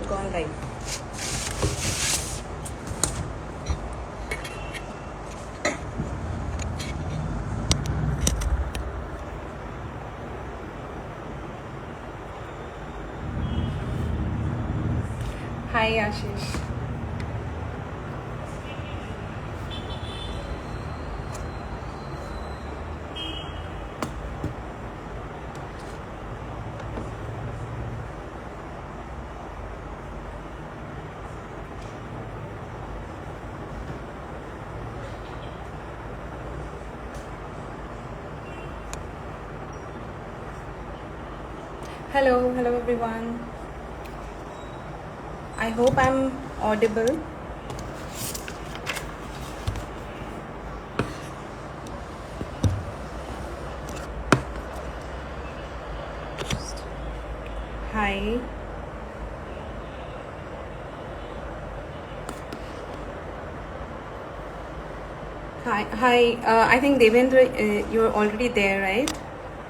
gone live. Hi Ashish. Hello everyone. I hope I'm audible. Hi. Hi. I think Devendra, you're already there, right?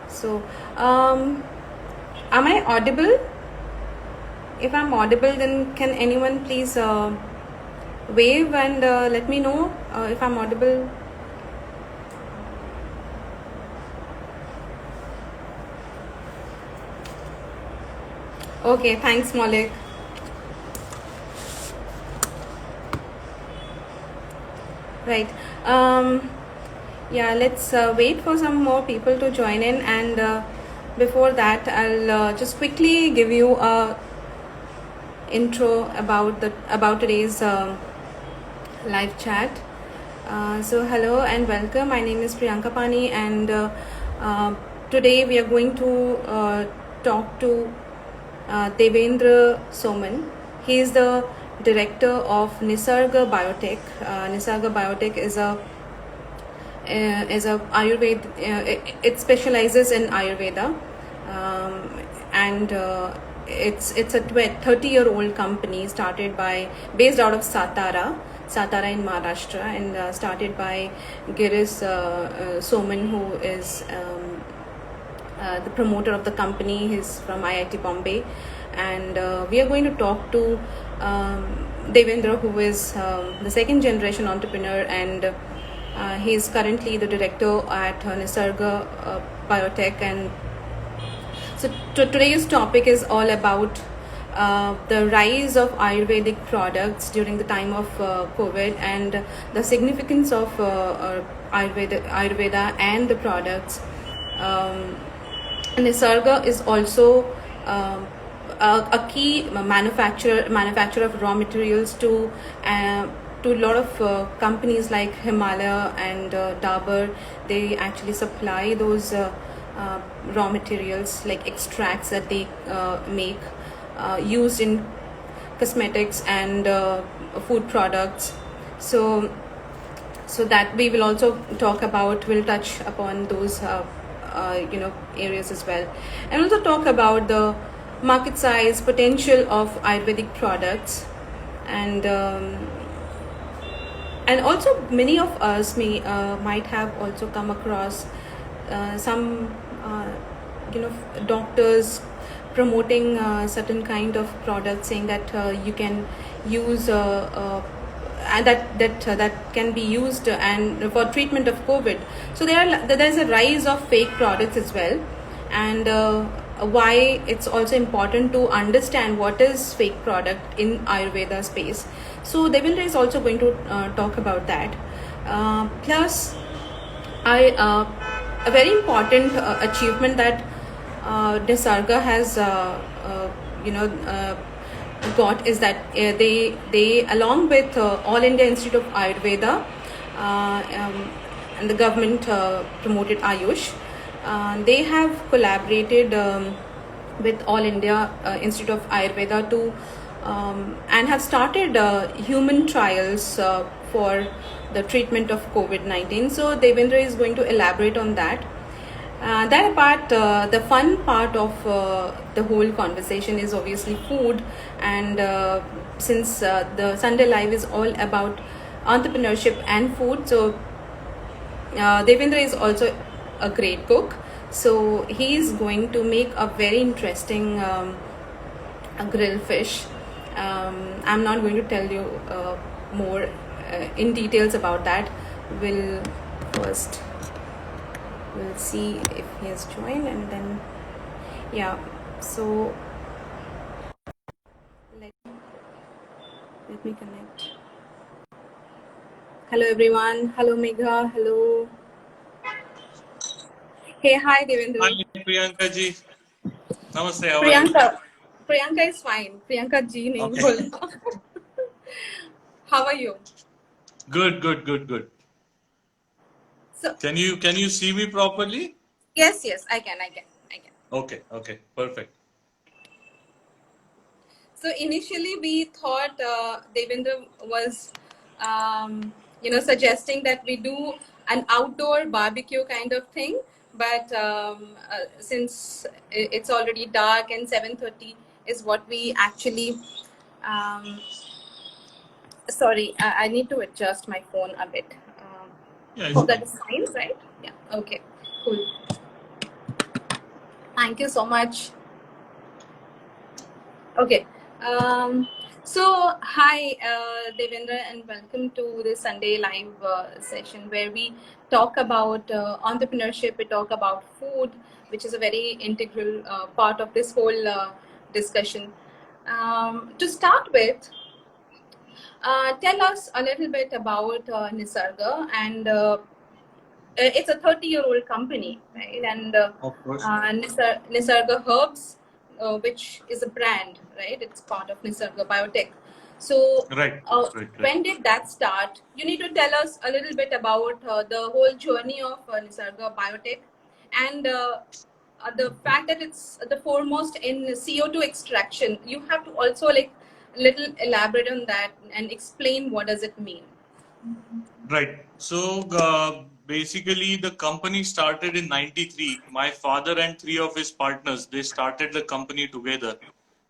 So, am I audible? If I'm audible, then can anyone please wave and let me know if I'm audible? Okay, thanks, Maulik. Right. Yeah, let's wait for some more people to join in, and before that, I'll just quickly give you a intro about today's live chat. So hello and welcome. My name is Priyanka Pani, and today we are going to talk to Devendra Soman. He is the director of Nisarga Biotech. Nisarga Biotech is a Ayurveda. It specializes in Ayurveda, and it's a 30-year-old company based out of Satara in Maharashtra, and started by Girish Soman, who is the promoter of the company. He's from IIT Bombay, and we are going to talk to Devendra, who is the second generation entrepreneur, and he is currently the director at Nisarga Biotech. And so today's topic is all about the rise of Ayurvedic products during the time of COVID, and the significance of Ayurveda and the products. Nisarga is also a key manufacturer of raw materials to a lot of companies like Himalaya and Dabur. They actually supply those raw materials like extracts that they make used in cosmetics and food products. So that we will also talk about. We'll touch upon those areas as well, and also talk about the market size potential of Ayurvedic products, and also many of us might have also come across some doctors promoting certain kind of products, saying that you can use and that can be used and for treatment of COVID. So there's a rise of fake products as well, and why it's also important to understand what is fake product in Ayurveda space. So Devendra is also going to talk about that. Plus, a very important achievement that Nisarga has got is that they along with All India Institute of Ayurveda and the government promoted Ayush, they have collaborated with All India Institute of Ayurveda to and have started human trials for the treatment of COVID-19. So Devendra is going to elaborate on that. That apart, the fun part of the whole conversation is obviously food, and since the Sunday Live is all about entrepreneurship and food, so Devendra is also a great cook. So he is going to make a very interesting grilled fish, I'm not going to tell you more in details about that. We'll first we'll see if he has joined, and then yeah. So let me connect. Hello everyone. Hello Megha. Hello. Hey, hi Hi, Devendra. Priyanka ji. Namaste, how are you? Priyanka. Priyanka is fine. Priyanka ji nahi Okay. bolna. How are you? Good, good, good, good. So Can you see me properly? yes, I can. I can. Okay, okay, perfect. So initially we thought Devendra was, suggesting that we do an outdoor barbecue kind of thing. But since it's already dark and 7:30 is what we actually, um, sorry, I need to adjust my phone a bit. Yeah, it's Hope that fine. is fine, right? Yeah. Okay. Cool. Thank you so much. Okay. Um, hi, Devendra, and welcome to the Sunday live session where we talk about entrepreneurship, we talk about food, which is a very integral part of this whole discussion. To start with, tell us a little bit about Nisarga, and it's a 30-year-old company, right? And Of course. Nisarga Herbs, which is a brand, right? It's part of Nisarga Biotech. So, Right, right, right. when did that start? You need to tell us a little bit about the whole journey of Nisarga Biotech, and the fact that it's the foremost in CO2 extraction. You have to also like little elaborate on that and explain what does it mean. Right. So basically, the company started in '93. My father and three of his partners, they started the company together.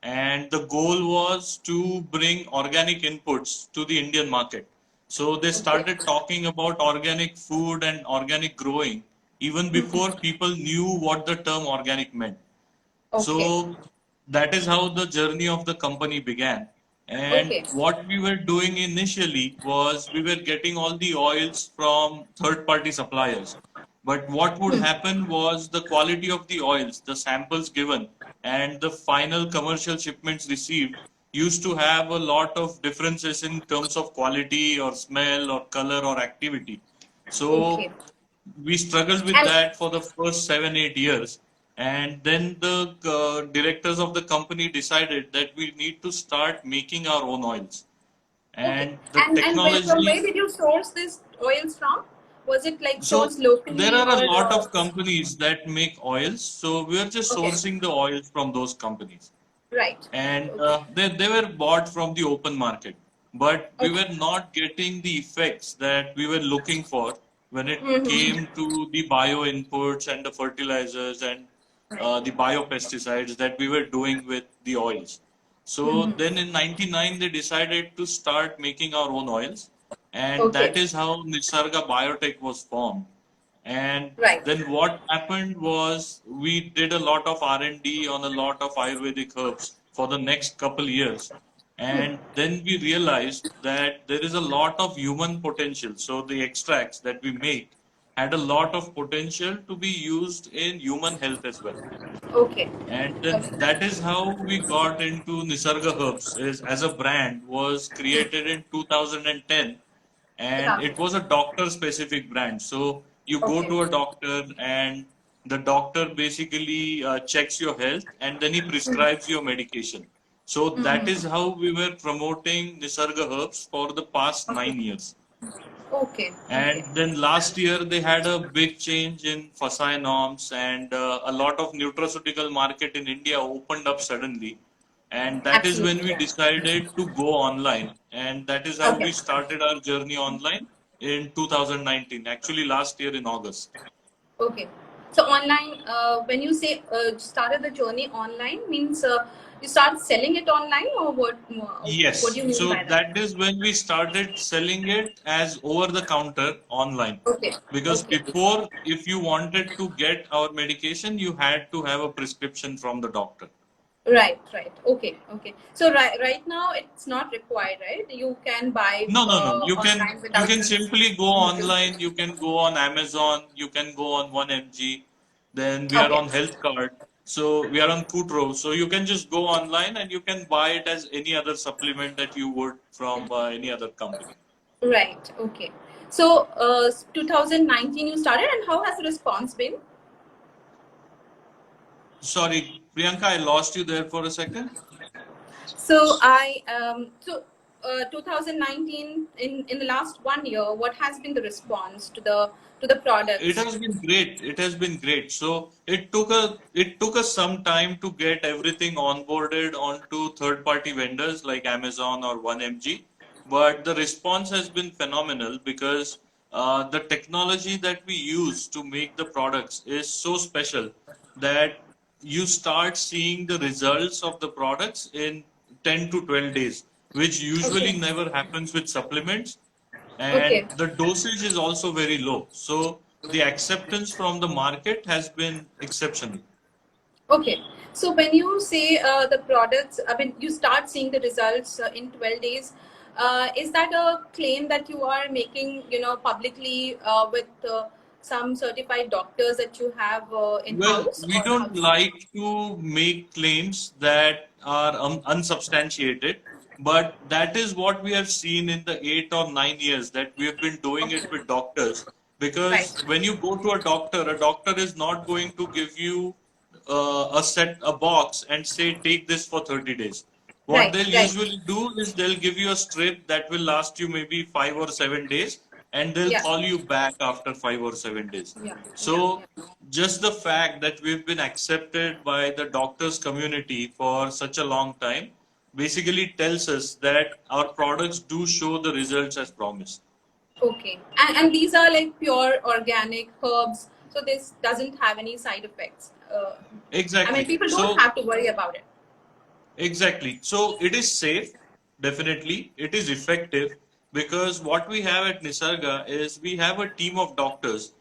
And the goal was to bring organic inputs to the Indian market. So they Okay. started talking about organic food and organic growing even before people knew what the term organic meant. Okay. So that is how the journey of the company began. And Okay. what we were doing initially was we were getting all the oils from third party suppliers. But what would happen was the quality of the oils, the samples given, and the final commercial shipments received used to have a lot of differences in terms of quality or smell or color or activity. Okay. So we struggled with And that for the first 7 8 years, and then the directors of the company decided that we need to start making our own oils, okay. and the And from technology. where did you source these oils from? Was it like So sourced there locally are a or lot of companies that make oils, so we are just okay. sourcing the oils from those companies, Right. and Okay. they were bought from the open market, but we Okay. were not getting the effects that we were looking for when it Mm-hmm. came to the bio inputs and the fertilizers and Right. the biopesticides that we were doing with the oils. So Mm-hmm. then in '99 they decided to start making our own oils, and Okay. that is how Nisarga Biotech was formed. And Right. then what happened was we did a lot of R&D on a lot of Ayurvedic herbs for the next couple years. And then we realized that there is a lot of human potential. So the extracts that we make had a lot of potential to be used in human health as well. Okay. And then Okay. that is how we got into Nisarga Herbs is, as a brand was created in 2010, and Yeah. it was a doctor specific brand. So you go Okay. to a doctor and the doctor basically checks your health and then he prescribes your medication. So that is Mm-hmm. how we were promoting Nisarga Herbs for the past Okay. 9 years. Okay. Okay. And then last year they had a big change in FSSAI norms, and a lot of nutraceutical market in India opened up suddenly. And that is when Absolutely. we Yeah. decided to go online. And that is how Okay. we started our journey online in 2019, actually last year in August. Okay. So online, when you say started the journey online, means you start selling it online, or what? What do Yes. you mean So by that? that is when we started selling it as over the counter online. Okay. Because Okay. before, if you wanted to get our medication, you had to have a prescription from the doctor. Right, right. Okay, okay. So right now it's not required, right? You can buy No, no, no. online You without can these simply go details. online. You can go on Amazon. You can go on 1mg. Then we are Okay. on Health Card. So we are on Kutro. So you can just go online and you can buy it as any other supplement that you would from any other company. Right. Okay. So 2019 you started, and how has the response been? Sorry, Priyanka, I lost you there for a second. So I 2019, in the last 1 year, what has been the response to the It products? has been great. It has been great. So it took us some time to get everything onboarded onto third-party vendors like Amazon or 1mg, but the response has been phenomenal because the technology that we use to make the products is so special that you start seeing the results of the products in 10 to 12 days, which usually Okay. never happens with supplements, and Okay. the dosage is also very low. So the acceptance from the market has been exceptional. Okay. So when you say the products, I mean, you start seeing the results in 12 days. Is that a claim that you are making, publicly with some certified doctors that you have in Well, house, we or how? don't like to make claims that are unsubstantiated, but that is what we have seen in the 8 or 9 years that we have been doing Okay. it with doctors. Right. Because when you go to a doctor is not going to give you a box and say, take this for 30 days. What Right. they'll Right. usually do is they'll give you a strip that will last you maybe 5 or 7 days, and they'll Yeah. call you back after 5 or 7 days. Yeah. Yeah. So Yeah. just the fact that we've been accepted by the doctors community for such a long time basically tells us that our products do show the results as promised. Okay. And these are like pure organic herbs, so this doesn't have any side effects. I mean, Exactly. people don't So have to worry about it. exactly. So it is safe, definitely. It is effective because what we have at Nisarga is we have a team of doctors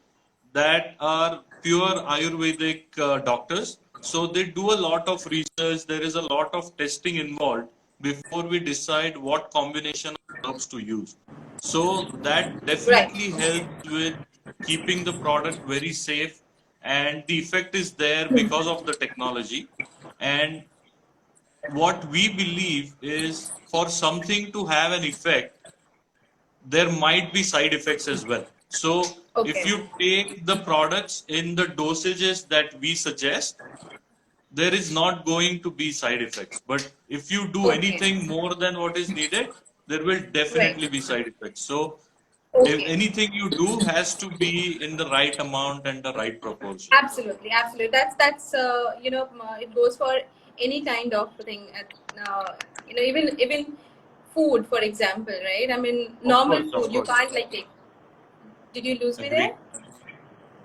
that are pure Ayurvedic doctors. So they do a lot of research. There is a lot of testing involved before we decide what combination of herbs to use. So that Right. definitely helps with keeping the product very safe, and the effect is there because of the technology. And what we believe is for something to have an effect, there might be side effects as well. So if Okay. you take the products in the dosages that we suggest, there is not going to be side effects. But if you do Okay. anything more than what is needed, there will Right. definitely be side effects. So if Okay. anything you do has to be in the right amount and the right proportion. Absolutely. Absolutely. That's it goes for any kind of thing. Even food, for example, right? I mean, Of normal course, of food you course. can't like take. Did you lose me there? Agree.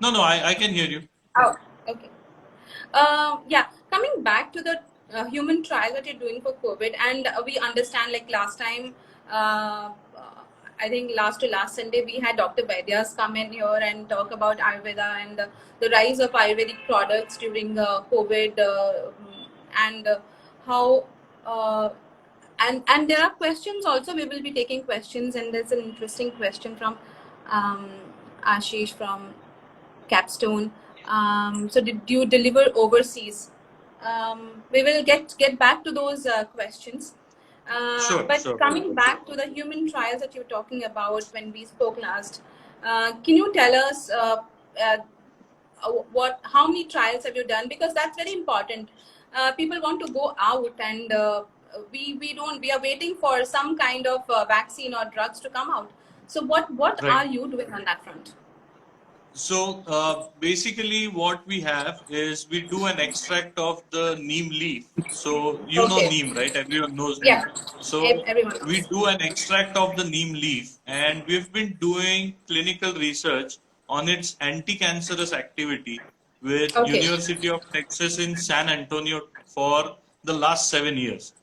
No, no, I can hear you. Oh, okay. Yeah, coming back to the human trial that you're doing for COVID, and we understand like last time, I think last to last Sunday, we had Dr. Vaidyas come in here and talk about Ayurveda and the rise of Ayurvedic products during COVID, and how. And there are questions also. We will be taking questions, and there's an interesting question from um, Ashish from Capstone. So did you deliver overseas? We will get back to those questions. Sure, But sure. coming back to the human trials that you were talking about when we spoke last, can you tell us uh, how many trials have you done? Because that's very important. People want to go out, and we are waiting for some kind of vaccine or drugs to come out. So what Right. are you doing on that front? So basically, what we have is we do an extract of the neem leaf. So you know Okay. neem, right? Everyone knows neem. Yeah, So everyone we knows. do an extract of the neem leaf, and we've been doing clinical research on its anti-cancerous activity with Okay. University of Texas in San Antonio for the last 7 years.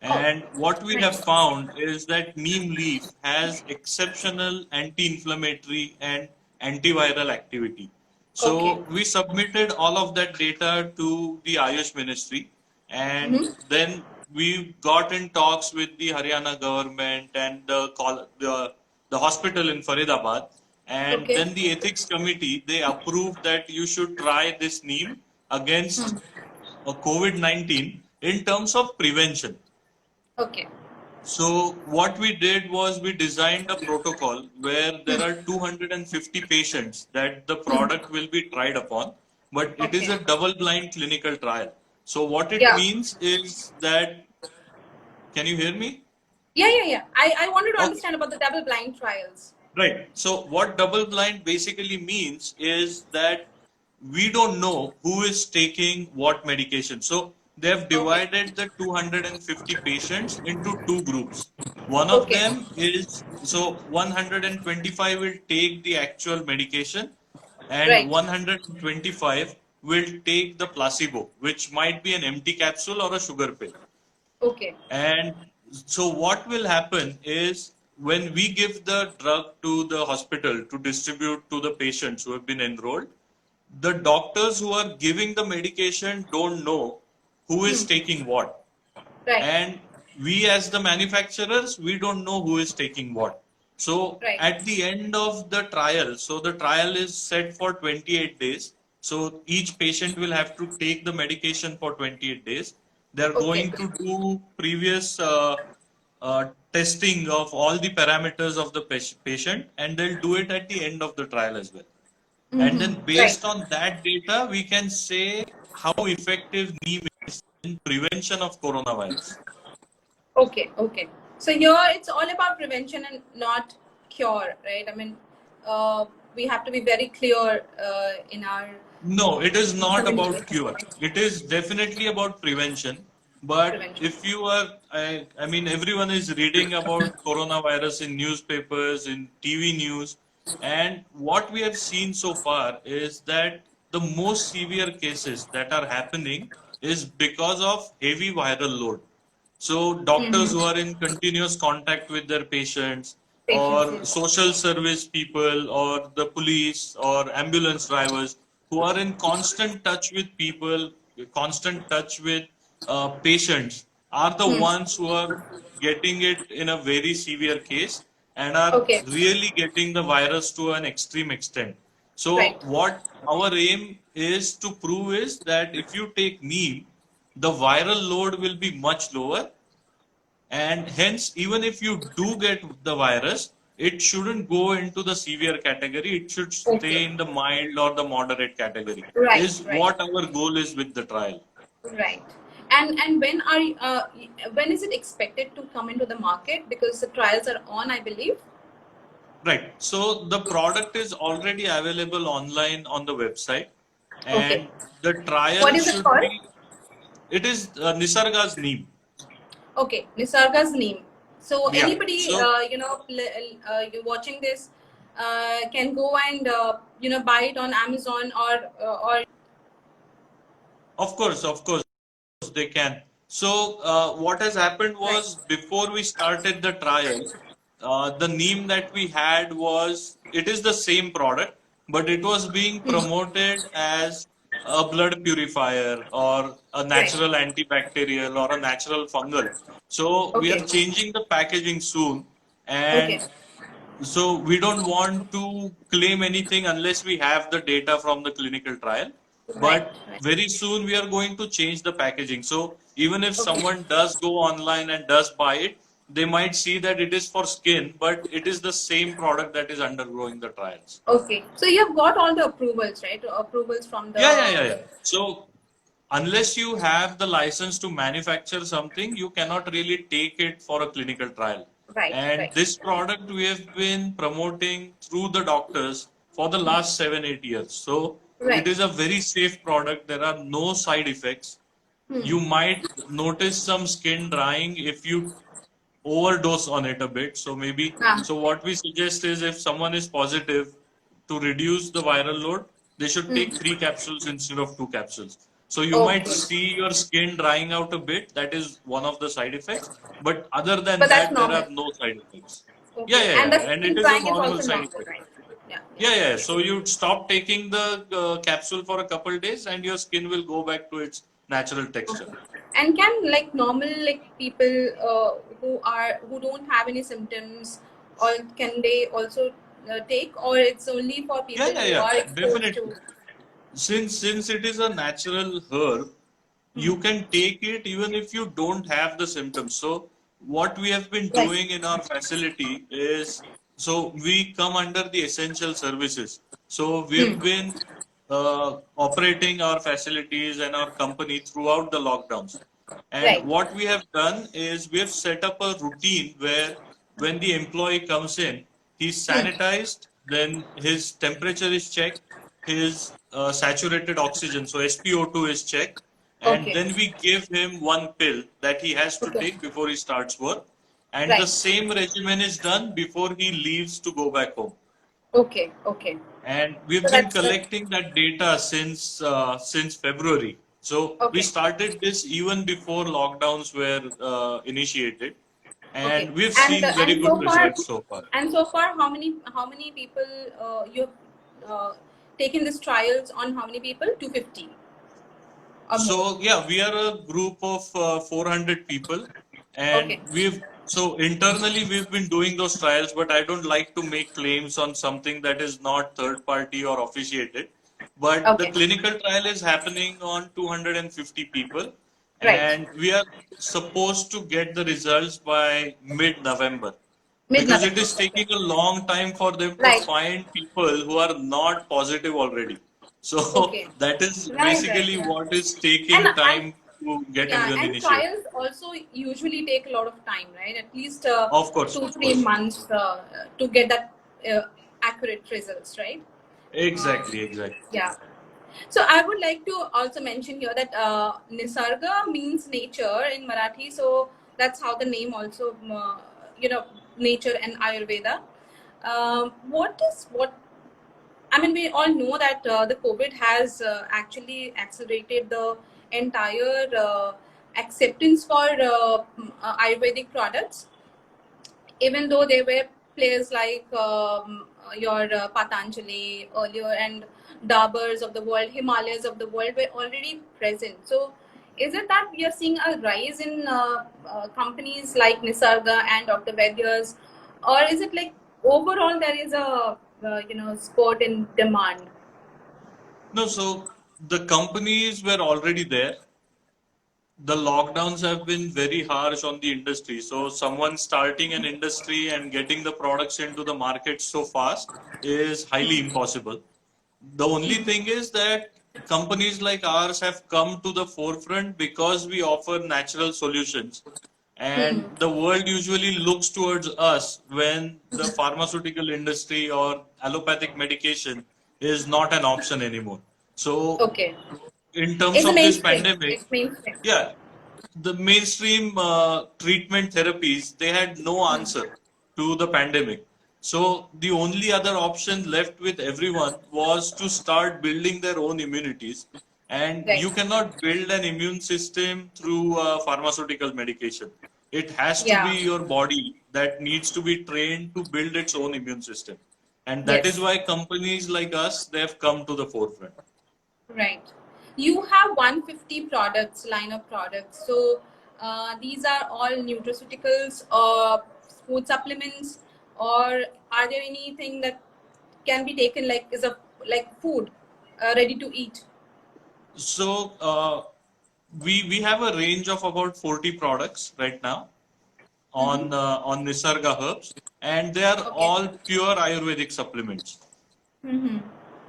Oh, And what we have nice. found is that neem leaf has exceptional anti-inflammatory and antiviral activity. Okay. So we submitted all of that data to the Ayush Ministry, and then we got in talks with the Haryana government and the hospital in Faridabad, and Okay. then the ethics committee, they approved that you should try this neem against COVID-19 in terms of prevention. Okay. So what we did was we designed a protocol where there are 250 patients that the product will be tried upon, but it is Okay. a double-blind clinical trial. So what it Yeah. means is that, can you hear me? Yeah. I wanted to Okay. understand about the double blind trials. Right. So what double blind basically means is that we don't know who is taking what medication. So they have Okay. divided the 250 patients into two groups. One of Okay. them is, so 125 will take the actual medication and Right. 125 will take the placebo, which might be an empty capsule or a sugar pill. Okay. And so what will happen is when we give the drug to the hospital to distribute to the patients who have been enrolled, the doctors who are giving the medication don't know who is taking what. Right. And we as the manufacturers, we don't know who is taking what. So Right. at the end of the trial, so the trial is set for 28 days. So each patient will have to take the medication for 28 days. They're Okay. going to do previous testing of all the parameters of the patient, and they'll do it at the end of the trial as well. And then Right. based on that data, we can say how effective neem is in prevention of coronavirus. Okay. Okay. So here it's all about prevention and not cure, right? I mean, we have to be very clear in our No, it is not about communication. cure. It is definitely about prevention. But Prevention. if you are, I mean, everyone is reading about coronavirus in newspapers, in TV news, and what we have seen so far is that the most severe cases that are happening is because of heavy viral load. So doctors who are in continuous contact with their patients, Patients. or Yes. social service people, or the police, or ambulance drivers who are in constant touch with people, constant touch with patients, are the ones who are getting it in a very severe case and are Okay. really getting the virus to an extreme extent. So Right. what our aim is to prove is that if you take neem, the viral load will be much lower, and hence even if you do get the virus, it shouldn't go into the severe category. It should stay Okay. in the mild or the moderate category, Right. is Right. what our goal is with the trial. Right. And when is it expected to come into the market? Because the trials are on, I believe. Right. So the product is already available online on the website, Okay. and the trial What is it should called? be, it is Nisarga's neem. Okay, Nisarga's Neem. So Yeah. anybody, So you're watching this, can go and buy it on Amazon or. of course, they can. So what has happened Right. was before we started the trial, the neem that we had was, it is the same product, but it was being promoted as a blood purifier or a Right. natural antibacterial or a natural fungal. So we are Okay. changing the packaging soon, Okay. and so we don't want to claim anything unless we have the data from the clinical trial. Right. But Right. very soon we are going to change the packaging. So even if Okay. someone does go online and does buy it, they might see that it is for skin, but it is the same product that is undergoing the trials. Okay. So you have got all the approvals, right? Approvals from Yeah. the. So unless you have the license to manufacture something, you cannot really take it for a clinical trial. Right. And Right. this product we have been promoting through the doctors for the last 7-8 years. So it Right. is a very safe product. There are no side effects. You might notice some skin drying if you overdose on it a bit. So maybe, Ah. so what we suggest is if someone is positive, to reduce the viral load, they should take 3 capsules instead of 2 capsules. So you might Okay. see your skin drying out a bit. That is one of the side effects. But other than But that's that, there normal. are no side effects. Okay. And the And skin it is a drying is normal also side normal, effect. right? Yeah. Yeah. So you stop taking the capsule for a couple days, and your skin will go back to its natural texture. And can like normal like people who don't have any symptoms, or can they also take, or it's only for Yeah, people yeah, who yeah, are exposed to? definitely. Since it is a natural herb, you Hmm. can take it even if you don't have the symptoms. So what we have been Right. doing in our facility is, so we come under the essential services. So we have Hmm. been operating our facilities and our company throughout the lockdowns. And Right. what we have done is we have set up a routine where when the employee comes in, he's Hmm. sanitized, then his temperature is checked, his saturated oxygen, so SpO2 is checked, and Okay. then we give him one pill that he has to Okay. take before he starts work. And the Right. same regimen is done before he leaves to go back home. Okay. Okay. And So we've been that's collecting that data since February. So we okay. started this even before lockdowns were initiated, Okay. and we've And seen very good results so far. how many people you've uh, taken these trials on? How many people? 250 or more? So yeah, we are a group of 400 people, and Okay. internally we've been doing those trials, but I don't like to make claims on something that is not third party or officiated. But the Okay. clinical trial is happening on 250 people, Right. and we are supposed to get the results by mid-November, because it Mid-November. is Okay. taking a long time for them to Right. find people who are not positive already. So Okay. that is Right. Right. basically Yeah. what is And taking time to get yeah, everyone and initiated. trials also usually take a lot of time, right? At least Of course, two, of three course. months to get that accurate results, right? Um, Exactly, exactly. yeah. So I would like to also mention here that Nisarga means nature in Marathi. So that's how the name also, nature and Ayurveda. What I mean, we all know that the COVID has actually accelerated the entire acceptance for Ayurvedic products, even though there were players like your Patanjali earlier and Daburs of the world, Himalayas of the world were already present. So, is it that we are seeing a rise in companies like Nisarga and Dr. Vaidyas, or is it like overall there is a spurt in demand? No, so the companies were already there. The lockdowns have been very harsh on the industry. So someone starting an industry and getting the products into the market so fast is highly impossible. The only thing is that companies like ours have come to the forefront because we offer natural solutions. And the world usually looks towards us when the pharmaceutical industry or allopathic medication is not an option anymore. So, Okay, in terms it's a of this mainstream. pandemic, It's mainstream. yeah, the mainstream treatment therapies, they had no answer to the pandemic. So the only other option left with everyone was to start building their own immunities. And Right. you cannot build an immune system through pharmaceutical medication. It has to be Yeah. your body that needs to be trained to build its own immune system. And that is Yes. why companies like us, they have come to the forefront. Right. You have 150 products, line of products. So these are all nutraceuticals or food supplements, or are there anything that can be taken like is a like food ready to eat? So we have a range of about 40 products right now on Nisarga Herbs, and they are Okay. all pure Ayurvedic supplements. Mm-hmm.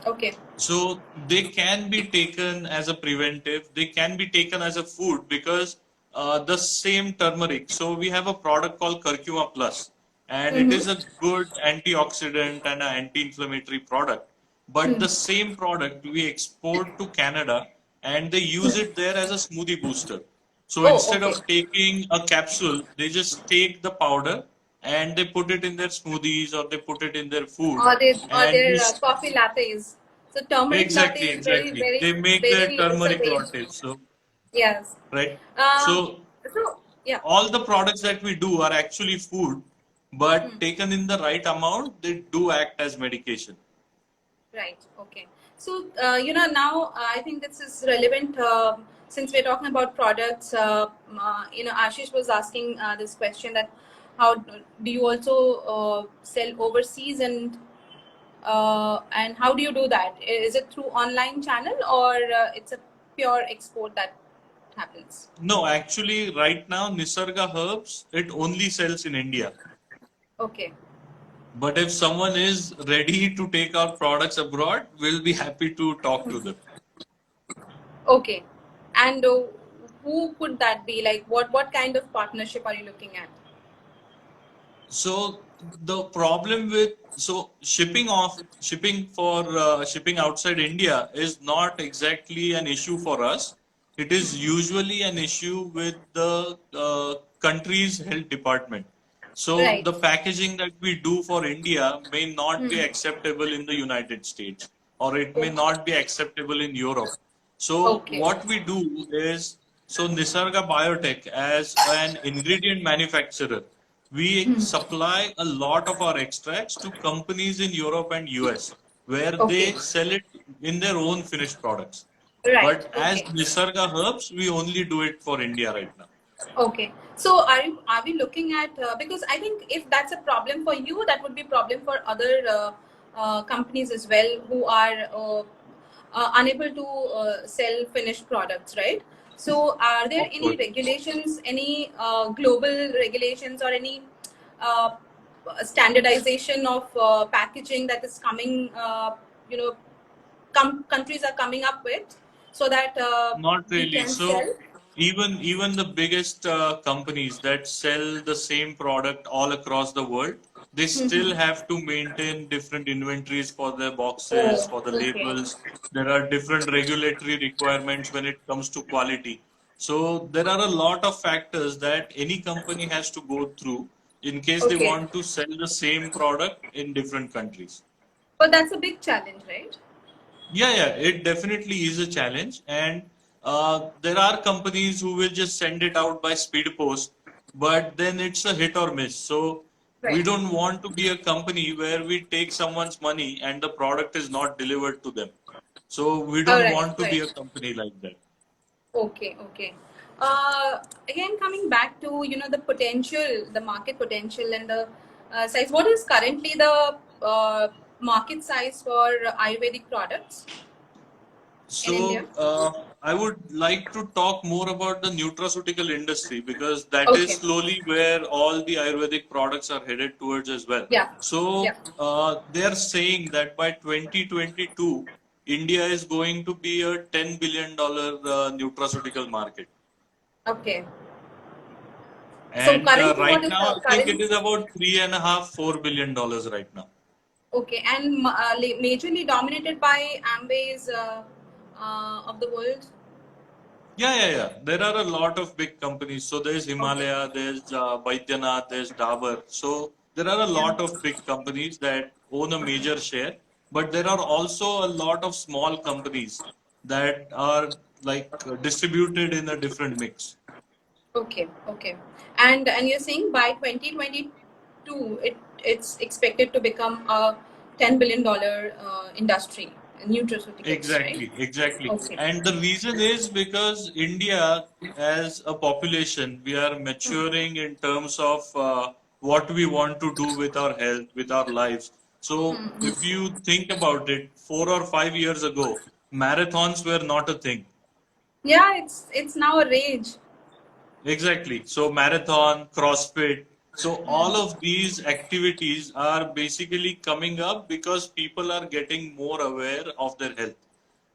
Okay. So they can be taken as a preventive. They can be taken as a food because the same turmeric. So we have a product called Curcuma Plus, and it is Mm-hmm. a good antioxidant and an anti-inflammatory product. But the same product we export to Canada, and they use it there as a smoothie booster. So Oh, instead okay. of taking a capsule, they just take the powder and they put it in their smoothies or they put it in their food, Or and their just coffee lattes. So turmeric latte exactly, is very, exactly. very, They make their very. It's a turmeric very. lattes. So, Yes. right. Um. So, So yeah. all the products that we do are actually food, but taken in the right amount, they do act as medication. Right. Okay. So, now I think this is relevant since we're talking about products. Ashish was asking this question that how do you also sell overseas, and how do you do that? Is it through online channel, or it's a pure export that happens? No, actually, right now, Nisarga Herbs, it only sells in India. Okay. But if someone is ready to take our products abroad, we'll be happy to talk to them. Okay. And who could that be? Like, what kind of partnership are you looking at? So the problem with shipping outside India is not exactly an issue for us. It is usually an issue with the country's health department. So Right. the packaging that we do for India may not be Hmm. acceptable in the United States, or it may Okay. not be acceptable in Europe. So Okay. what we do is, so Nisarga Biotech as an ingredient manufacturer, we supply a lot of our extracts to companies in Europe and US where Okay. they sell it in their own finished products. Right. But as Okay. Nisarga Herbs, we only do it for India right now. Okay. So are we looking at because I think if that's a problem for you, that would be a problem for other companies as well who are unable to sell finished products, right? So are there Of any course. regulations, any global regulations, or any uh, standardization of packaging that is coming? You know, countries are coming up with so that Not we really. can So sell. even the biggest companies that sell the same product all across the world, they still have to maintain different inventories for their boxes, Oh, for the okay. labels. There are different regulatory requirements when it comes to quality. So there are a lot of factors that any company has to go through in case they Okay. want to sell the same product in different countries. But that's a big challenge, right? Yeah, it definitely is a challenge, and there are companies who will just send it out by speed post, but then it's a hit or miss. So we Right. don't want to be a company where we take someone's money and the product is not delivered to them. So we All don't right. want to be a Right. company like that. Okay. Okay. Again, coming back to the potential, the market potential, and the size. What is currently the market size for Ayurvedic products in India? So, I would like to talk more about the nutraceutical industry because that is Okay. slowly where all the Ayurvedic products are headed towards as well. Yeah. Yeah. So, they are saying that by 2022, India is going to be a $10 billion nutraceutical market. Okay. So And currently, what right is now, the I think it current? is about $3.5–4 billion right now. Okay, and majorly dominated by Amway's of the world. Yeah. There are a lot of big companies. So there's Okay. Himalaya, there's Baidyanath, there's Dabur. So there are a Yeah. lot of big companies that own a major share, but there are also a lot of small companies that are like distributed in a different mix. Okay. Okay. And you're saying by 2022, it's expected to become a $10 billion industry, nutraceuticals, right? Exactly. Okay. And the reason is because India, as a population, we are maturing in terms of what we want to do with our health, with our lives. So, if you think about it, 4 or 5 years ago, marathons were not a thing. Yeah, it's now a rage. Exactly. So marathon, CrossFit. So all of these activities are basically coming up because people are getting more aware of their health.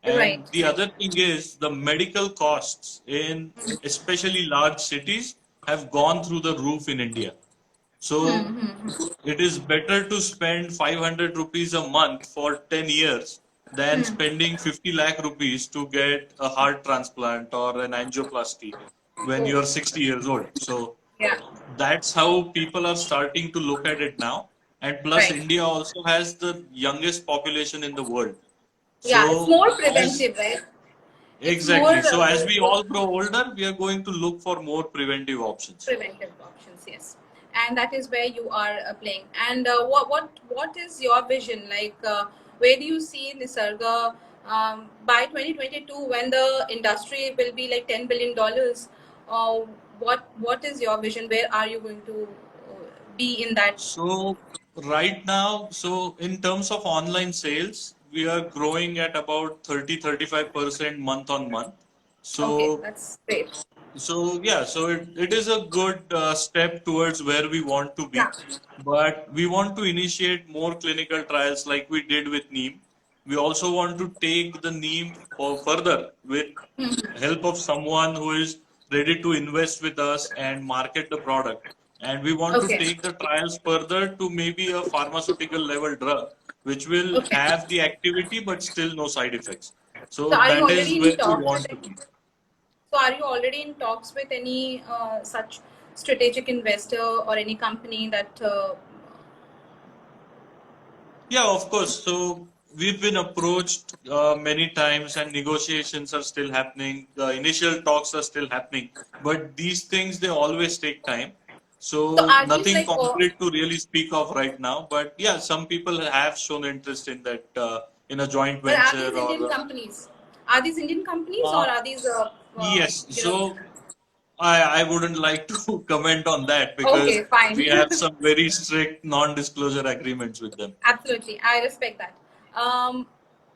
Right. And the Right. other thing is the medical costs in especially large cities have gone through the roof in India. So it is better to spend 500 rupees a month for 10 years than spending 50 lakh rupees to get a heart transplant or an angioplasty when Oh, you're 60 years old. So yeah. that's how people are starting to look at it now. And plus, Right. India also has the youngest population in the world. Yeah, it's So more as preventive, right? It's more exactly. So as we all grow older, we are going to look for more preventive options. preventive options, yes. And that is where you are playing. And what is your vision? Like, where do you see Nisarga? By 2022, when the industry will be like $10 billion, uh, what is your vision? Where are you going to be in that? So right now, so in terms of online sales, we are growing at about 30-35% month on month. Okay, So that's great. it is a good step towards where we want to Yeah. be. But we want to initiate more clinical trials like we did with Neem. We also want to take the Neem further with help of someone who is ready to invest with us and market the product. And we want to Okay. take the trials further to maybe a pharmaceutical level drug, which will Okay. have the activity but still no side effects. So So are you that already is in where we talks with want to any? be. So are you already in talks with any such strategic investor or any company that? Yeah, of course. So we've been approached many times, and negotiations are still happening. The initial talks are still happening, but these things they always take time. So So are these nothing like? concrete to really speak of right now. But yeah, some people have shown interest in that in a joint But are venture these or Indian companies? Are these Indian companies or uh, are these yes. you know? So I wouldn't like to comment on that because Okay, fine. we have some very strict non-disclosure agreements with them. Absolutely, I respect that.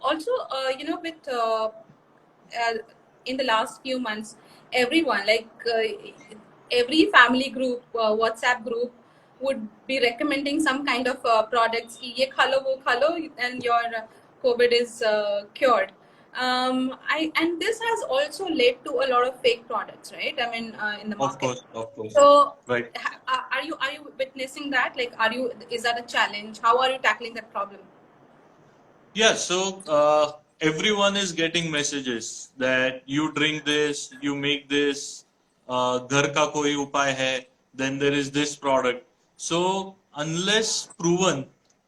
Also, with uh, in the last few months, everyone every family group, WhatsApp group would be recommending some kind of products. कि ये खा लो, वो खा लो, and your COVID is cured. I and this has also led to a lot of fake products, right? I mean, in the market. Of course, So, right. are you witnessing that? Like, is that a challenge? How are you tackling that problem? Yeah, so everyone is getting messages that you drink this, you make this, ghar ka koi upay hai, then there is this product. So unless proven,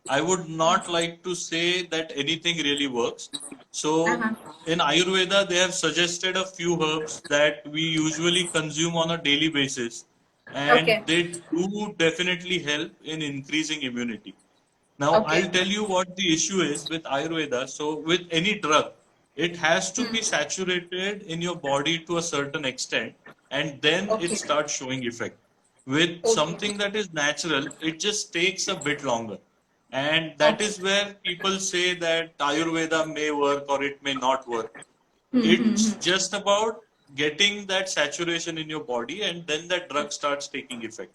I would not like to say that anything really works. So Uh-huh. in Ayurveda, they have suggested a few herbs that we usually consume on a daily basis, and Okay. they do definitely help in increasing immunity. Now, Okay. I'll tell you what the issue is with Ayurveda. So, with any drug, it has to be saturated in your body to a certain extent, and then it Okay. starts showing effect. With Okay. something that is natural, it just takes a bit longer. And that Okay. is where people say that Ayurveda may work or it may not work. It's Mm-hmm. just about getting that saturation in your body, and then that drug starts taking effect.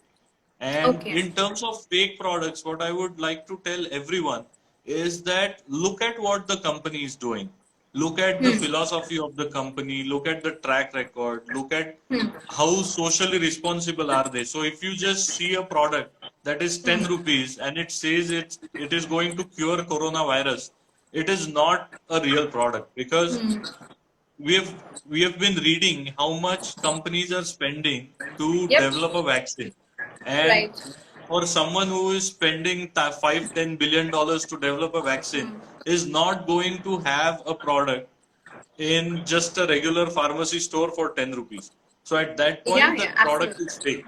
And Okay. in terms of fake products, what I would like to tell everyone is that look at what the company is doing. Look at the Hmm. philosophy of the company, look at the track record, look at Hmm. how socially responsible are they. So if you just see a product that is 10 Hmm. rupees and it says it is going to cure coronavirus, it is not a real product because Hmm. we have we have been reading how much companies are spending to Yep. develop a vaccine, and Right. for someone who is spending 5-10 billion dollars to develop a vaccine is not going to have a product in just a regular pharmacy store for 10 rupees. So at that Yeah. point Yeah. that product Absolutely. is fake.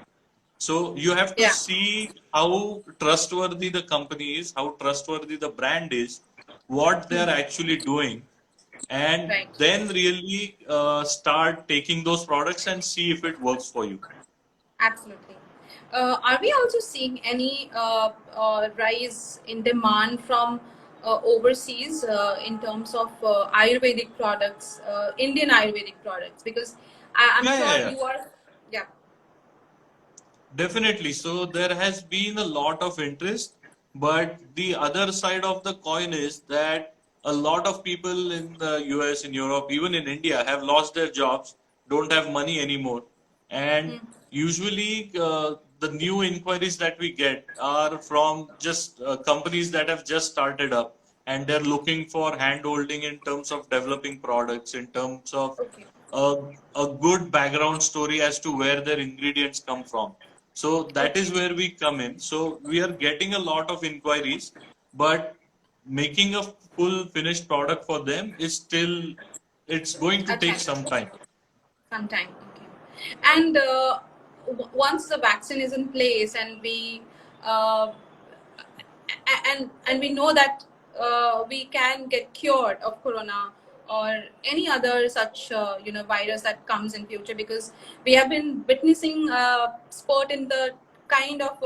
So you have to Yeah. see how trustworthy the company is, how trustworthy the brand is, what they are actually doing, and Right. then really start taking those products and see if it works for you. Absolutely. Are we also seeing any rise in demand from overseas in terms of Ayurvedic products, Indian Ayurvedic products? Because I'm Yeah, yeah, sure yeah. you are. Yeah. Definitely. So there has been a lot of interest, but the other side of the coin is that a lot of people in the US, in Europe, even in India have lost their jobs, don't have money anymore. And usually the new inquiries that we get are from just companies that have just started up and they're looking for hand holding in terms of developing products, in terms of Okay. a, a good background story as to where their ingredients come from. So that is Okay. where we come in. So we are getting a lot of inquiries, but making a full finished product for them is still, it's going to A take challenge. some time. Sometime. Okay. And once the vaccine is in place and uh, and we know that we can get cured of corona, or any other such virus that comes in future, because we have been witnessing a spurt in the kind of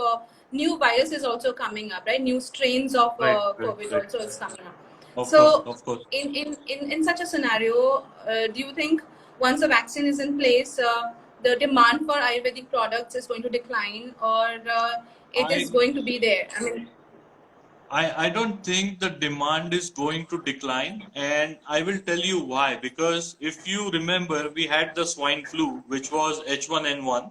new viruses also coming up, right? New strains of Right, right, COVID right. also is coming up. Of course, So of course. in such a scenario, do you think once a vaccine is in place, the demand for Ayurvedic products is going to decline, or it is I going to be there? I mean, I don't think the demand is going to decline, and I will tell you why. Because if you remember, we had the swine flu, which was H1N1,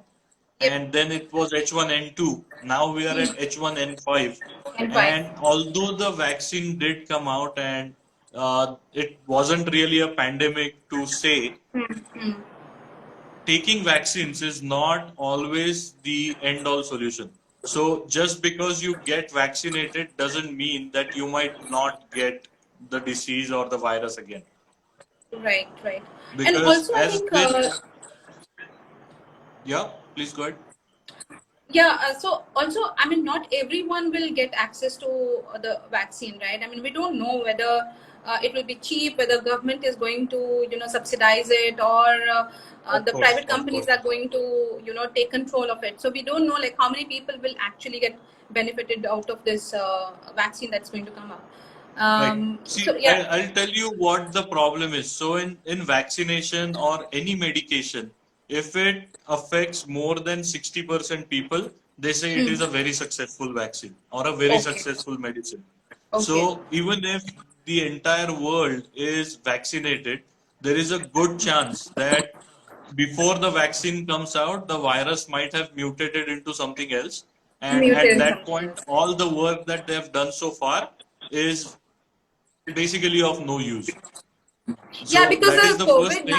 yep. and then it was H1N2. Now we are at H1N5. And five. And although the vaccine did come out and it wasn't really a pandemic to say, taking vaccines is not always the end all solution. So just because you get vaccinated doesn't mean that you might not get the disease or the virus again. Right, right. And Because also, I as think, this, yeah, please go ahead. yeah, so also, I mean, not everyone will get access to the vaccine, right? I mean, we don't know whether it will be cheap, whether government is going to, subsidize it, or Of the course, private of companies course. are going to, take control of it. So we don't know like how many people will actually get benefited out of this vaccine that's going to come up. Right. So See, yeah. I'll tell you what the problem is. So in vaccination or any medication, if it affects more than 60% people, they say it is a very successful vaccine or a very Okay. successful medicine. Okay. So even if the entire world is vaccinated, there is a good chance that before the vaccine comes out, the virus might have mutated into something else. And at Mutant that something point, else. all the work that they have done so far is basically of no use. Yeah, So because that is the the first thing.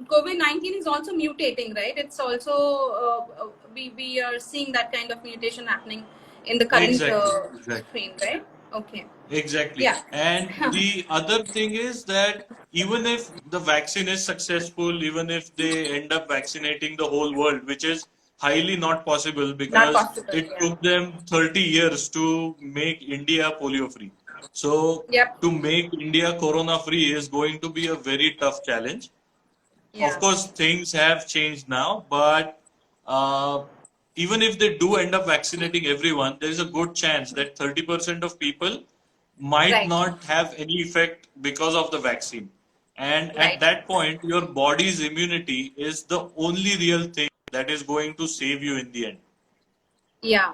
COVID 19 is also mutating, right? It's also we are seeing that kind of mutation happening in the current Exactly, exactly, strain, right? Okay. exactly. Yeah. And the other thing is that even if the vaccine is successful, even if they end up vaccinating the whole world, which is highly not possible Not because possible. it Yeah. took them 30 years to make India polio free. So Yep. to make India corona free is going to be a very tough challenge. Of Yeah. course, things have changed now, but uh, even if they do end up vaccinating everyone, there is a good chance that 30% of people might Right. not have any effect because of the vaccine. And at Right. that point, your body's immunity is the only real thing that is going to save you in the end. Yeah.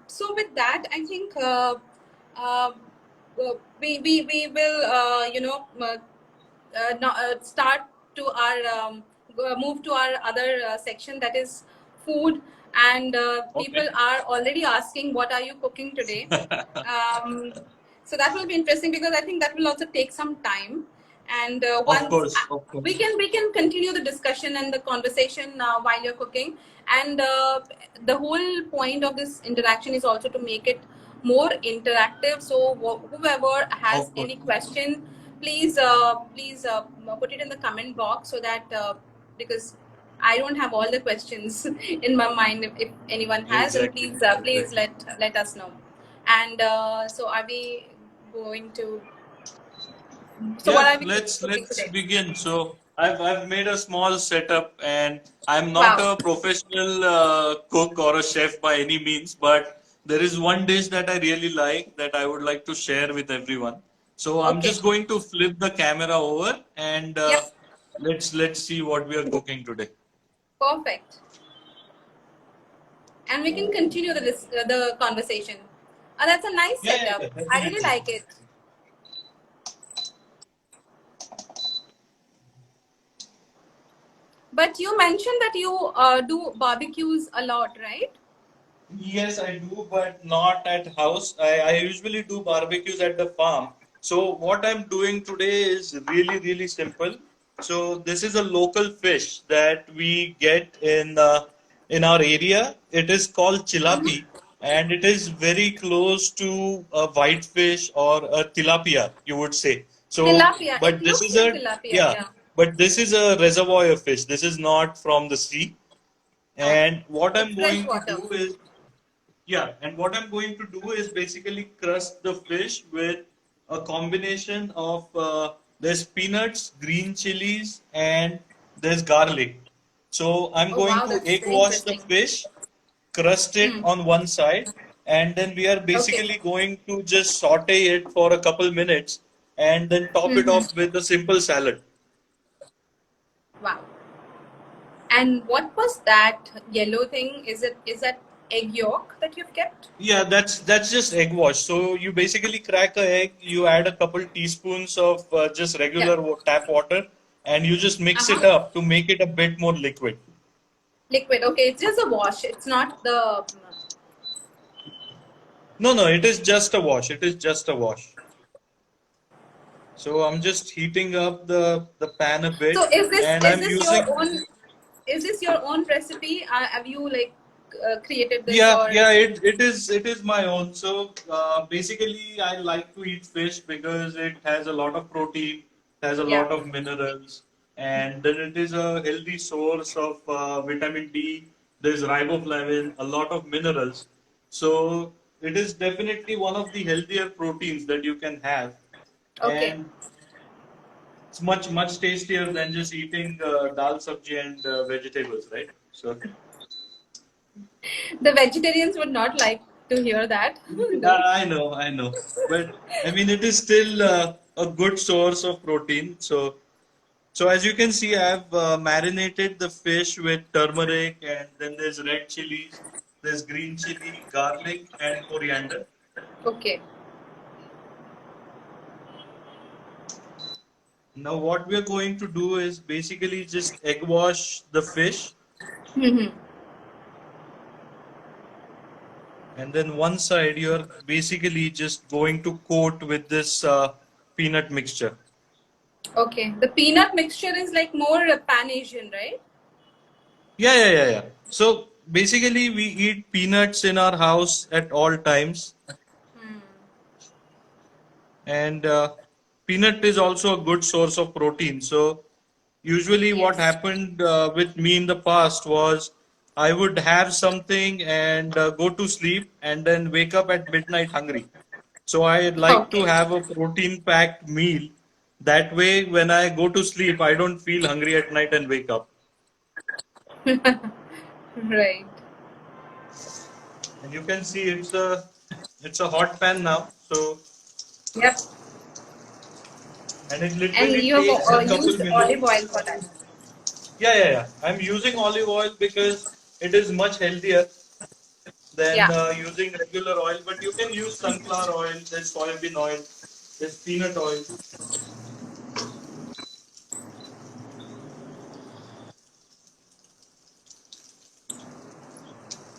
So with that, I think uh, we will start to our move to our other section, that is food, and people Okay. are already asking what are you cooking today. um, so that will be interesting, because I think that will also take some time, and Of once course, of we course. can continue the discussion and the conversation while you're cooking, and the whole point of this interaction is also to make it more interactive. So whoever has Of course. any question, please put it in the comment box, so that because I don't have all the questions in my mind. If anyone has, then Exactly. please Exactly. let us know. And so are we going to? So what Yeah, are we cooking let's today? begin. So I've made a small setup, and I'm not Wow. a professional cook or a chef by any means, but there is one dish that I really like that I would like to share with everyone. So I'm Okay. just going to flip the camera over and Yep. let's see what we are cooking today. Perfect. And we can continue the conversation. That's a nice Yeah, yeah, setup. yeah, I really definitely. like it. But you mentioned that you do barbecues a lot, right? Yes, I do, but not at house. I usually do barbecues at the farm. So what I'm doing today is really, really simple. So this is a local fish that we get in our area. It is called chilapi, and it is very close to a whitefish or a tilapia, you would say. So, Tilapia. It but this looks is like a tilapia, yeah, yeah. but this is a reservoir fish. This is not from the sea. Okay. And what It's I'm fresh going to water. do is yeah, and what I'm going to do is basically crust the fish with a combination of there's peanuts, green chilies, and there's garlic. So I'm Oh going wow, to that's egg very wash the interesting. fish, crust it Hmm. on one side, and then we are Okay. basically going to just saute it for a couple minutes and then top it Hmm. off with a simple salad. Wow. And what was that yellow thing? Is that egg yolk that you've kept? Yeah, that's just egg wash. So you basically crack a egg, you add a couple teaspoons of just Yeah. regular tap water, and you just mix it Uh-huh. up to make it a bit more liquid. Liquid. Okay, it's just a wash. It's not the. No, no, it is just a wash. It is just a wash. So I'm just heating up the pan a So bit, and is I'm this your using. own? Is this your own recipe? Have you like created this Yeah, or? yeah, it is my own. So basically, I like to eat fish because it has a lot of protein, has a Yeah. lot of minerals, and then it is a healthy source of vitamin D. There's riboflavin, a lot of minerals. So it is definitely one of the healthier proteins that you can have, Okay. and it's much tastier than just eating dal sabji and vegetables, right? So. The vegetarians would not like to hear that, Yeah, though. I know. But I mean, it is still a good source of protein. So as you can see, I've marinated the fish with turmeric, and then there's red chilies, there's green chili, garlic, and coriander. Okay. Now, what we're going to do is basically just egg wash the fish, Hmm. and then one side you're basically just going to coat with this peanut mixture. Okay. The peanut mixture is like more Pan Asian, right? Yeah. So basically, we eat peanuts in our house at all times, Hmm. and peanut is also a good source of protein. So usually, what Yes. happened with me in the past was I would have something and go to sleep, and then wake up at midnight hungry. So I like to Okay. have a protein-packed meal. That way, when I go to sleep, I don't feel hungry at night and wake up. Right. And you can see it's a hot pan now. So Yep. and it And literally you have takes a couple used olive minutes. oil for that. Yeah. I'm using olive oil because it is much healthier than Yeah. using regular oil. But you can use sunflower oil, there's soybean oil, there's peanut oil.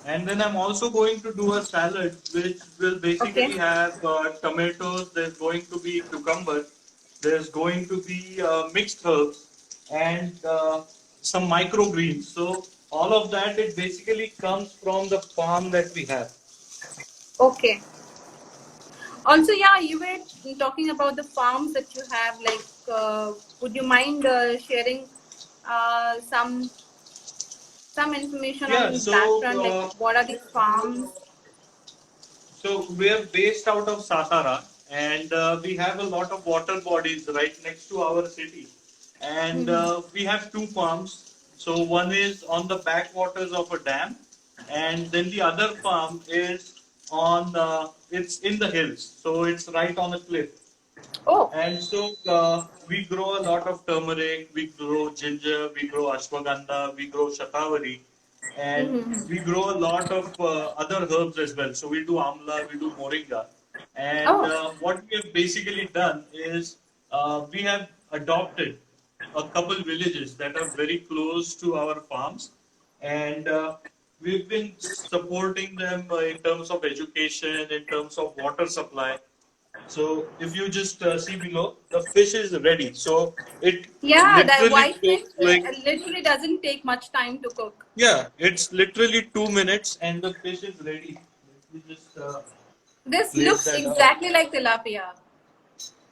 And then I'm also going to do a salad which will Okay. basically have tomatoes, there's going to be cucumber, there's going to be mixed herbs, and some microgreens. So all of that, it basically comes from the farm that we have. Okay. Also, yeah, you were talking about the farms that you have. Like, would you mind sharing some information Yeah, on that front? Like, what are these farms? so we are based out of Satara, and we have a lot of water bodies right next to our city. And Hmm. we have two farms. So one is on the backwaters of a dam, and then the other farm is it's in the hills. So it's right on a cliff. Oh. And so we grow a lot of turmeric, we grow ginger, we grow ashwagandha, we grow shatavari, and Mm-hmm. we grow a lot of other herbs as well. So we do amla, we do moringa. And Oh. what we have basically done is we have adopted a couple villages that are very close to our farms, and we've been supporting them in terms of education, in terms of water supply. So if you just see below, the fish is ready. So it Yeah, that literally white fish took like, literally doesn't take much time to cook. yeah, it's literally 2 minutes and the fish is ready. Let me just This place looks that out. exactly like tilapia.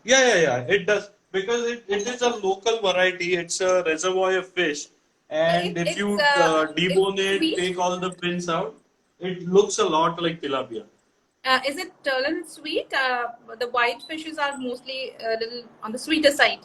Yeah. It does because it is a local variety. It's a reservoir fish, So and if you it's debone it, sweet. take all the fins out, it looks a lot like tilapia. Is it a little sweet? The white fishes are mostly a little on the sweeter side.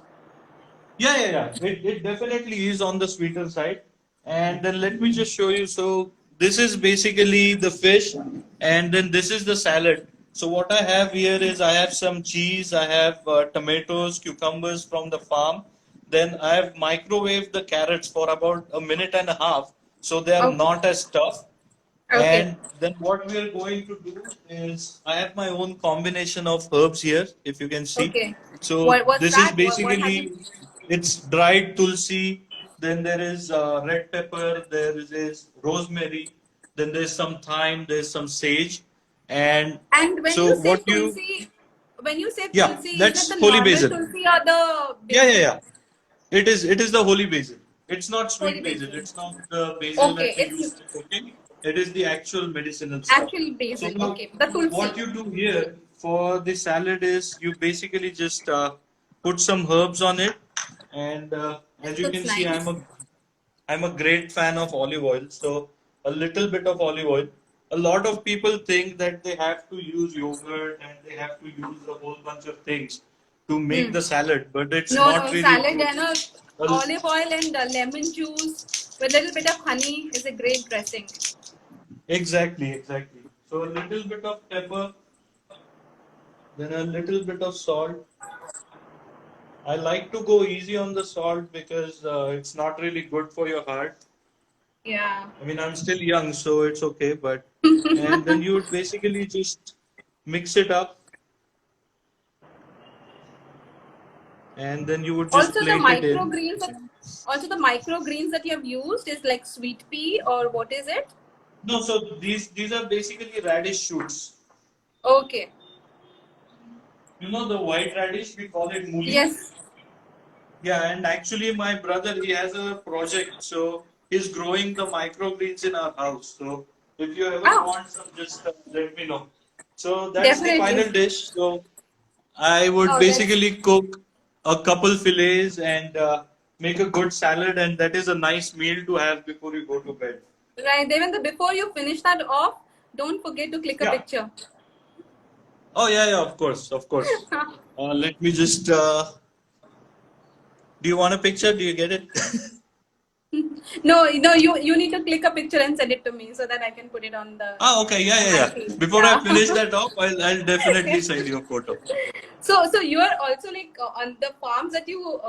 Yeah. It definitely is on the sweeter side. And then let me just show you. So this is basically the fish, and then this is the salad. So what I have here is I have some cheese, I have tomatoes, cucumbers from the farm. Then I have microwaved the carrots for about a minute and a half, so they are Okay. not as tough. Okay. And then what we are going to do is I have my own combination of herbs here, if you can see. Okay. So What's this is that? What have you? basically it's dried tulsi. Then there is red pepper. There is rosemary. Then there's some thyme. There's some sage. And And when so you say what you tulsi, when you say yeah, tulsi, is it that's the holy normal basil. tulsi or the basil? Yeah. It is the holy basil. It's not Holy sweet basil. basil. It's not the basil Okay, that we use it's for cooking. It is the actual medicinal stuff. actual So basil. now, Okay, the tulsi. what you do here for the salad is you basically just put some herbs on it, and It as you looks can see, nice. I'm a great fan of olive oil. So a little bit of olive oil. A lot of people think that they have to use yogurt and they have to use a whole bunch of things to make Hmm. the salad, but it's No, not no, really salad true. and Well, olive oil and lemon juice with a little bit of honey is a great dressing. exactly. So a little bit of pepper, then a little bit of salt. I like to go easy on the salt because it's not really good for your heart. Yeah. I mean, I'm still young, so it's okay, but and then you would basically just mix it up and then you would just Also, the plate it in. microgreens. Also, the microgreens that you have used is like sweet pea or what is it? No, so these are basically radish shoots. Okay. You know the white radish, we call it muli. Yes. Yeah, and actually my brother he has a project, so he's growing the microgreens in our house. So if you ever Oh, want some, just let me know. So that's the definitely. final dish. So I would Oh, that's basically cook a couple fillets and make a good salad, and that is a nice meal to have before you go to bed. right. Devendra, before you finish that off, don't forget to click a Yeah. picture. Oh yeah, of course. Let me just. Do you want a picture? Do you get it? No, you need to click a picture and send it to me so that I can put it on the Ah, okay. my Yeah. feed. Before I Yeah. finish that off, I'll definitely send you a photo. So you are also like on the farms that you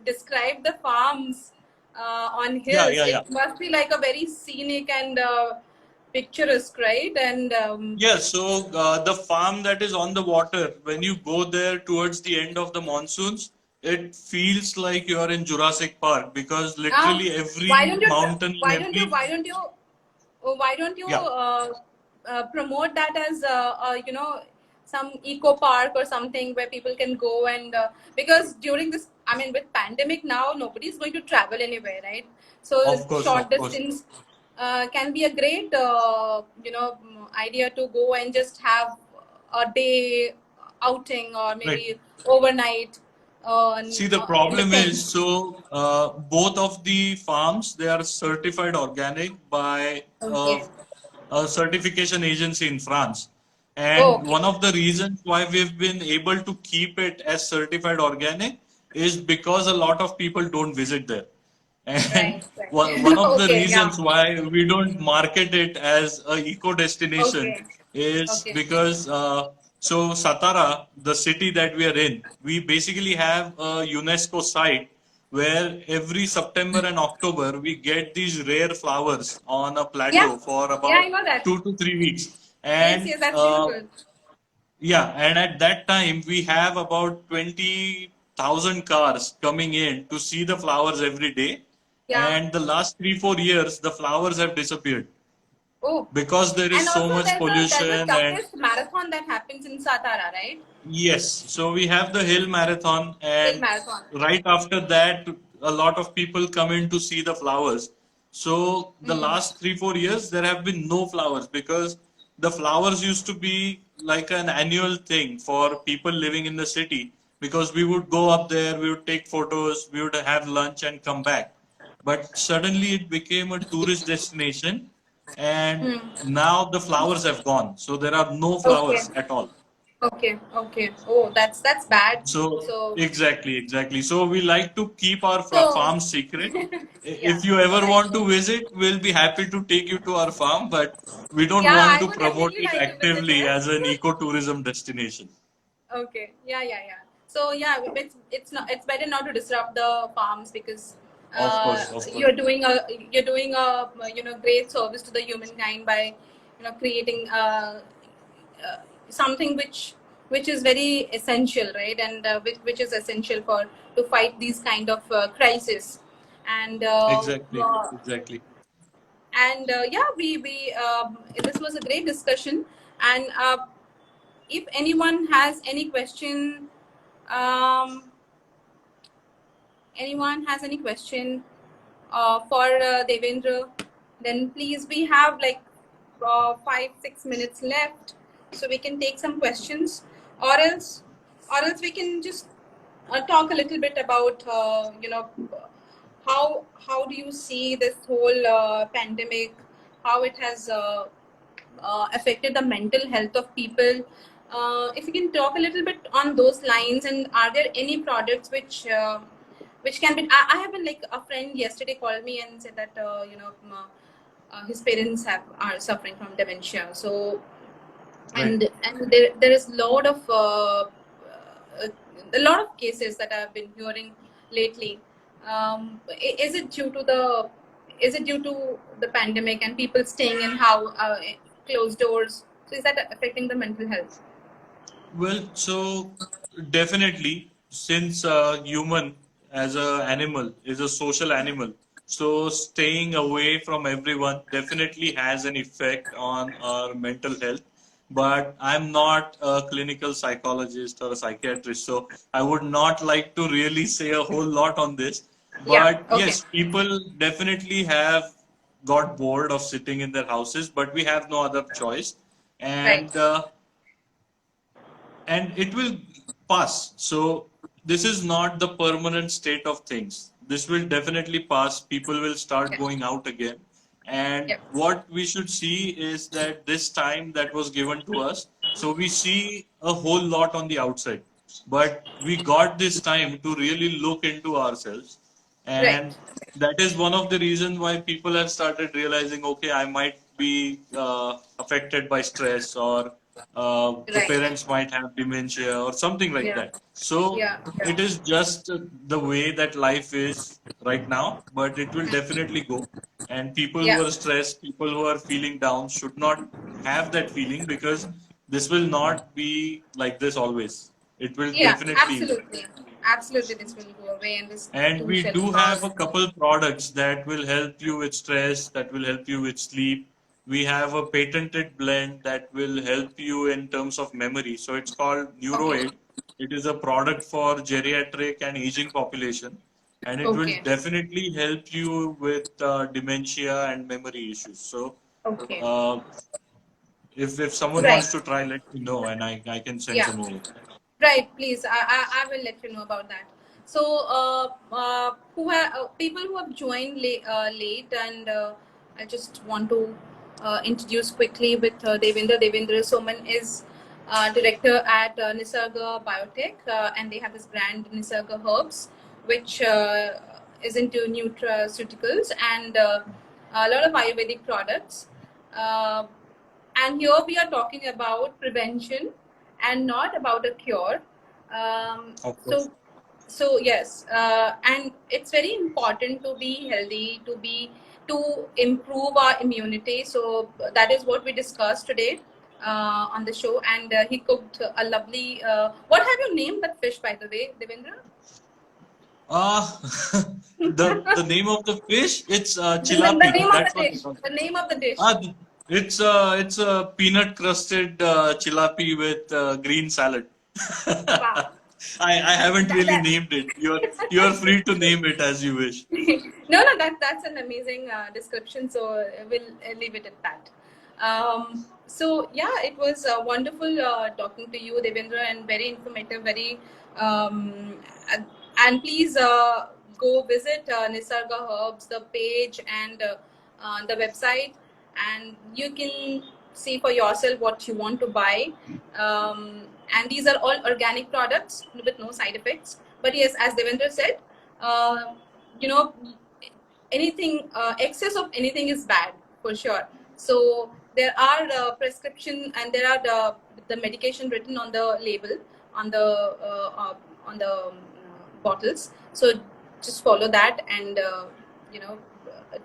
describe the farms on hills. Yeah. It must be like a very scenic and picturesque, right? And Yeah, so the farm that is on the water, when you go there towards the end of the monsoons, it feels like you are in Jurassic Park because uh, literally why every don't you mountain and why don't you every why don't you why don't you yeah. promote that as some eco park or something where people can go and because during this, I mean, with pandemic now nobody's going to travel anywhere, right? So short Of course. distance can be a great idea to go and just have a day outing or Right. maybe overnight See, the in the problem is, tent. so both of the farms, they are certified organic by Okay. a certification agency in France. Oh, And okay. one of the reasons why we've been able to keep it as certified organic is because a lot of people don't visit there. And Right, right. one of the Okay, yeah. reasons why we don't market it as a eco destination Okay. is Okay. because so Satara, the city that we are in, we basically have a UNESCO site where every September and October we get these rare flowers on a Yeah. plateau for Yeah, I about know that. 2 to 3 weeks. Yes, And yes, that's beautiful. yeah, and at that time we have about 20,000 cars coming in to see the flowers every day. Yeah. And the last 3 4 years, the flowers have disappeared Oh. because there And is so also much there's a pollution. And toughest marathon that happens in Satara, right? yes, so we have the hill marathon, Hill and marathon. right after that, a lot of people come in to see the flowers. So the Mm. last 3 4 years, there have been no flowers because the flowers used to be like an annual thing for people living in the city because we would go up there, we would take photos, we would have lunch and come back. But suddenly it became a tourist destination, and Hmm. now the flowers have gone, so there are no Okay. flowers at all. Okay. Okay. Oh, that's bad. So So exactly. So we like to keep our so farm secret. yeah. If you ever Right. want to visit, we'll be happy to take you to our farm, but we don't Yeah, want I to would promote definitely it like to visit actively there. as an ecotourism destination. Okay. Yeah, yeah, yeah. So yeah, it's not, it's better not to disrupt the farms because Of course, of course. you're doing a great service to the humankind by creating something which is very essential, right? And which is essential for to fight these kind of crisis. And Exactly. yeah, we this was a great discussion. And if anyone has any question, um, anyone has any question for Devendra, then please, we have like 5-6 minutes left, so we can take some questions, or else we can just talk a little bit about how do you see this whole pandemic, how it has affected the mental health of people. If you can talk a little bit on those lines, and are there any products which can be? I have been like a friend yesterday called me and said that his parents are suffering from dementia. So Right. and there is a lot of cases that I've been hearing lately. Is it due to the pandemic and people staying in how closed doors? So is that affecting the mental health? Well, so definitely, since human as a animal is a social animal, so staying away from everyone definitely has an effect on our mental health. But I'm not a clinical psychologist or a psychiatrist, so I would not like to really say a whole lot on this. Yeah. But Okay. yes, people definitely have got bored of sitting in their houses, but we have no other choice. Right. And it will pass. So this is not the permanent state of things. This will definitely pass. People will start Okay. going out again. And Yep. what we should see is that this time that was given to us, so we see a whole lot on the outside. But we got this time to really look into ourselves. Right. And that is one of the reasons why people have started realizing, okay, I might be affected by stress, or the Right. parents might have dementia or something like Yeah. that. So Yeah. Yeah. it is just the way that life is right now, but it will definitely go. And people who Yeah. are stressed, people who are feeling down should not have that feeling, because this will not be like this always. It will Yeah. definitely. Absolutely. Absolutely, this will go away, and this And too we shall do have a pass. couple products that will help you with stress, that will help you with sleep. We have a patented blend that will help you in terms of memory. So it's called Okay. NeuroAid. It is a product for geriatric and aging population, and it will Okay. definitely help you with dementia and memory issues. So Okay. uh, if someone Right. wants to try, let me know, and I can send Yeah. some over. Right. Please, I will let you know about that. So, people who have joined late, and I just want to introduce quickly with Devendra. Devendra Soman is director at Nisarga Biotech, and they have this brand Nisarga Herbs, which is into nutraceuticals and a lot of Ayurvedic products. Uh, and here we are talking about prevention and not about a cure. Um, Of course. so, so yes, and it's very important to be healthy, to improve our immunity. So that is what we discussed today on the show. And he cooked a lovely. What have you named that fish, by the way, Devendra? Uh, the name of the fish, it's The chilapi. name of the That's what we dish. call it. The name of the dish. Ah, it's a peanut crusted chilapi with green salad. Wow. I haven't That, really that, named it. You're free to name it as you wish. no, that's an amazing description. So we'll leave it at that. So yeah, it was wonderful talking to you, Devendra, and very informative. And, and please go visit Nisarga Herbs, the page and the website. and you can see for yourself what you want to buy. And these are all organic products with no side effects. But yes, as Devendra said, you know, anything excess of anything is bad for sure. So there are prescription, and there are the medication written on the label, on the bottles. So just follow that, and you know,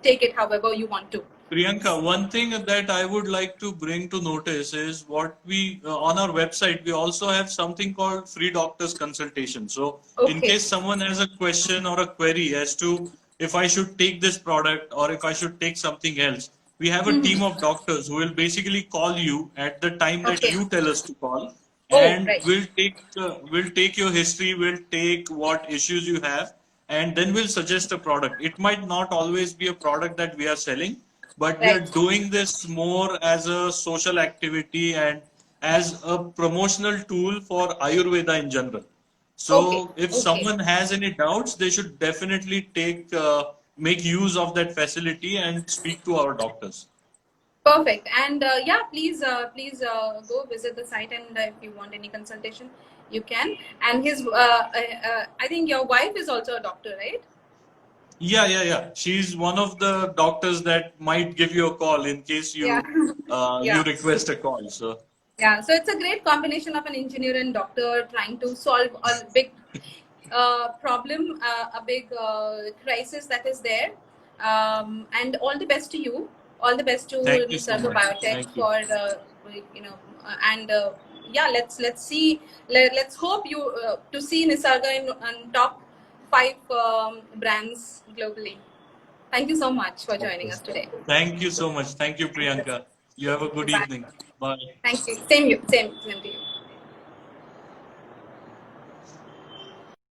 take it however you want to. Priyanka, one thing that I would like to bring to notice is what we on our website we also have something called free doctors consultation. So in Okay. case someone has a question or a query as to if I should take this product or if I should take something else, we have a team of doctors who will basically call you at the time that Okay. you tell us to call, Oh, and right. we'll take your history, we'll take what issues you have, and then we'll suggest a product. It might not always be a product that we are selling, but we are Right. doing this more as a social activity and as a promotional tool for Ayurveda in general. Okay. So if Okay. someone has any doubts, they should definitely make use of that facility and speak to our doctors. Perfect. And yeah, please go visit the site, and if you want any consultation, you can. And I think your wife is also a doctor, right? Yeah. She's one of the doctors that might give you a call in case Yeah. you Yeah. request a call. So Yeah. So it's a great combination of an engineer and doctor trying to solve a big problem, a big crisis that is there. And all the best to you. All the best to thank you so Nisarga much. Biotech Thank you. for you know and yeah, let's see. Let's hope you to see Nisarga in top 5 brands globally. Thank you so much for joining Okay. us today. Thank you so much. Thank you, Priyanka. You have a good Bye. evening. Bye. Thank you. Same to you.